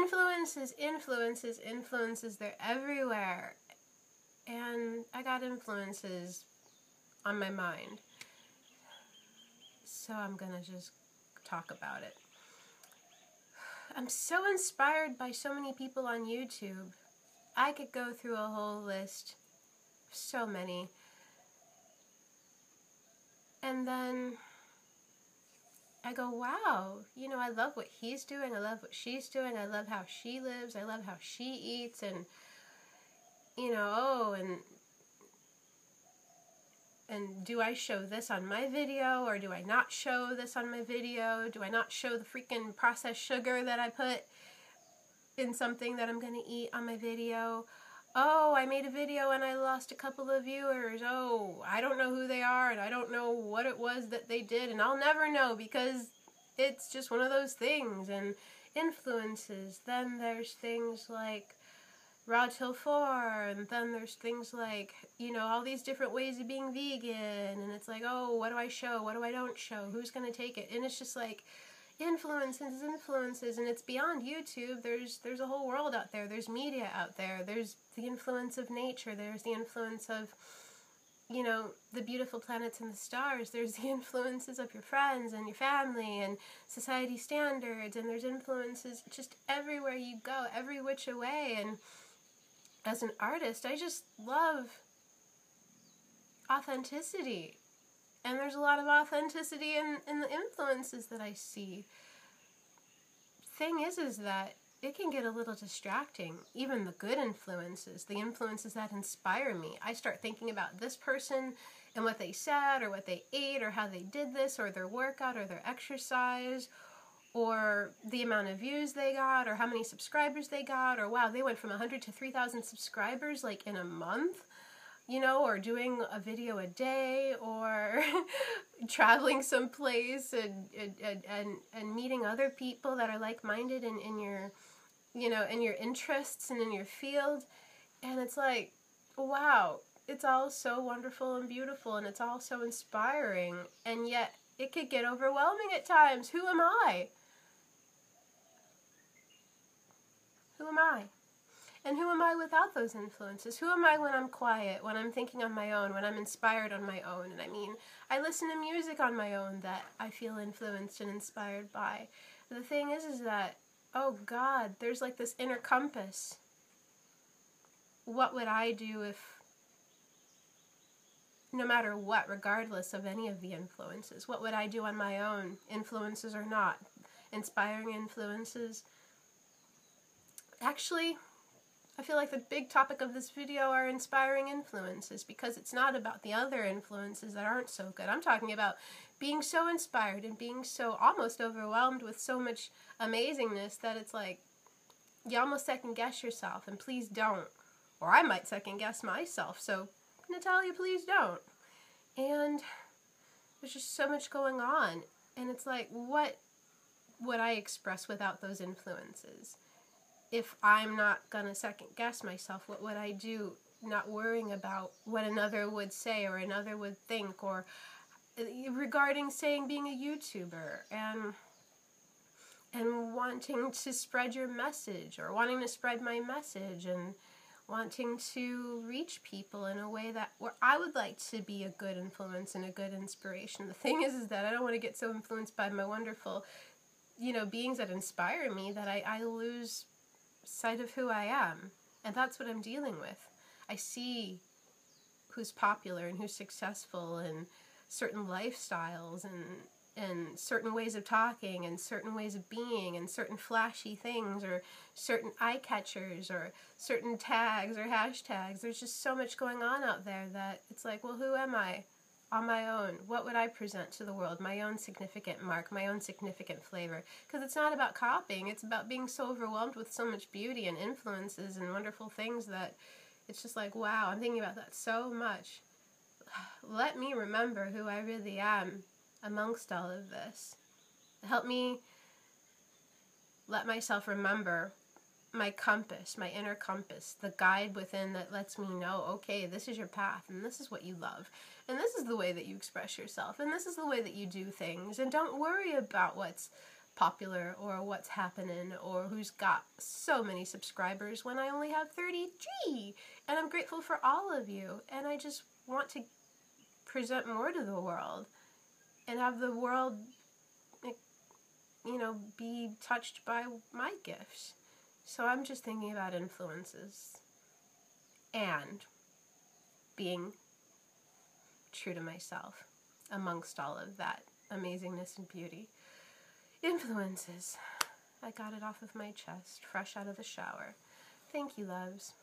Influences, influences, influences, they're everywhere. And I got influences on my mind. So I'm gonna just talk about it. I'm so inspired by so many people on YouTube. I could go through a whole list. So many. And then I go, wow, you know, I love what he's doing. I love what she's doing. I love how she lives. I love how she eats. And, you know, oh, and do I show this on my video, or do I not show this on my video? Do I not show the freaking processed sugar that I put in something that I'm going to eat on my video? Oh, I made a video and I lost a couple of viewers. Oh, I don't know who they are and I don't know what it was that they did, and I'll never know because it's just one of those things. And influences. Then there's things like Raw Till 4, and then there's things like, you know, all these different ways of being vegan, and it's like, oh, what do I show? What do I don't show? Who's going to take it? And it's just like influences, influences, and it's beyond YouTube. There's a whole world out there. There's media out there. There's the influence of nature. There's the influence of, you know, the beautiful planets and the stars. There's the influences of your friends and your family and society standards, and there's influences just everywhere you go, every which way. And as an artist, I just love authenticity. And there's a lot of authenticity in the influences that I see. Thing is that it can get a little distracting. Even the good influences, the influences that inspire me. I start thinking about this person and what they said or what they ate or how they did this or their workout or their exercise or the amount of views they got or how many subscribers they got, or wow, they went from 100 to 3,000 subscribers like in a month. You know, or doing a video a day, or traveling someplace and meeting other people that are like-minded in your, you know, in your interests and in your field. And it's like, wow, it's all so wonderful and beautiful, and it's all so inspiring, and yet it could get overwhelming at times. Who am I? Who am I? And who am I without those influences? Who am I when I'm quiet, when I'm thinking on my own, when I'm inspired on my own? And I mean, I listen to music on my own that I feel influenced and inspired by. The thing is that, oh God, there's like this inner compass. What would I do if, no matter what, regardless of any of the influences, what would I do on my own, influences or not? Inspiring influences? Actually, I feel like the big topic of this video are inspiring influences, because it's not about the other influences that aren't so good. I'm talking about being so inspired and being so almost overwhelmed with so much amazingness that it's like you almost second guess yourself, and please don't. Or I might second guess myself, so Natalia, please don't. And there's just so much going on, and it's like, what would I express without those influences? If I'm not going to second guess myself, what would I do, not worrying about what another would say or another would think, or regarding saying being a YouTuber and wanting to spread your message, or wanting to spread my message, and wanting to reach people in a way that where I would like to be a good influence and a good inspiration. The thing is that I don't want to get so influenced by my wonderful, you know, beings that inspire me that I lose sight of who I am. And that's what I'm dealing with. I see who's popular and who's successful, and certain lifestyles and certain ways of talking and certain ways of being and certain flashy things or certain eye catchers or certain tags or hashtags. There's just so much going on out there that it's like, well, who am I on my own? What would I present to the world? My own significant mark, my own significant flavor. Because it's not about copying. It's about being so overwhelmed with so much beauty and influences and wonderful things that it's just like, wow, I'm thinking about that so much. Let me remember who I really am amongst all of this. Help me let myself remember my compass, my inner compass, the guide within that lets me know, okay, this is your path, and this is what you love, and this is the way that you express yourself, and this is the way that you do things, and don't worry about what's popular or what's happening or who's got so many subscribers when I only have 30G. And I'm grateful for all of you. And I just want to present more to the world and have the world, you know, be touched by my gifts. So I'm just thinking about influences and being true to myself amongst all of that amazingness and beauty. Influences. I got it off of my chest, fresh out of the shower. Thank you, loves.